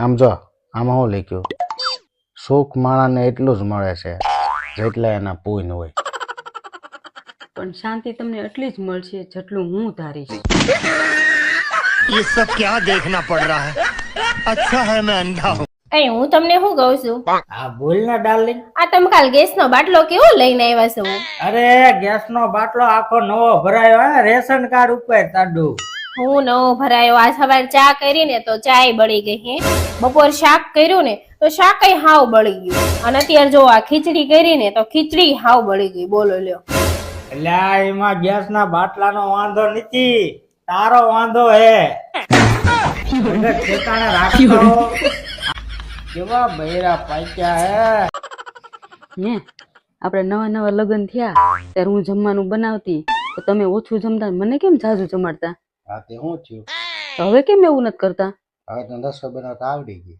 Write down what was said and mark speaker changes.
Speaker 1: આમ જો આમાં હું લખ્યું, સુખ માણાને એટલું જ મળે છે જેટલા એના પૂન હોય.
Speaker 2: પણ શાંતિ તમને એટલી જ મળશે જેટલું હું ધારીશ.
Speaker 3: ये सब क्या देखना पड़ रहा है? अच्छा है मैं अंधा हूँ.
Speaker 4: એ હું તમને શું કહું છું,
Speaker 5: હા બોલ ને ડાર્લિંગ.
Speaker 4: આ તમે કાલ ગેસનો બાટલો કેવો લઈને આવ્યા છો?
Speaker 5: અરે ગેસનો બાટલો આખો નવો ભરાયો હે, રેશન કાર્ડ ઉપર તાડું.
Speaker 4: હું નવો ભરાયો. આ સવારે ચા કરી ને તો ચાય બળી ગઈ. હે બપોર શાક કર્યું ને તો શાકય હાવ બળી ગયું. અને અત્યારે જો આ ખીચડી કરી ને તો ખીચડી હાવ બળી ગઈ. બોલો લ્યો.
Speaker 5: એટલે આ એમાં ગેસના બાટલાનો વાંધો નથી, તારો વાંધો હે. મગજ ઠેકાણે રાખો. કેવા બૈરા પાક્યા હે.
Speaker 2: હે આપણે નવા નવા લગ્ન થયા ત્યારે હું જમવાનું બનાવતી તો તમે ઓછું જમતા, મને કેમ ઝાઝું જમાડતા?
Speaker 1: હા તે શું થયું?
Speaker 2: તો હવે કેમ એવું નથી કરતા?
Speaker 1: હવે તો રસોઈ બનાવતા આવડી ગઈ.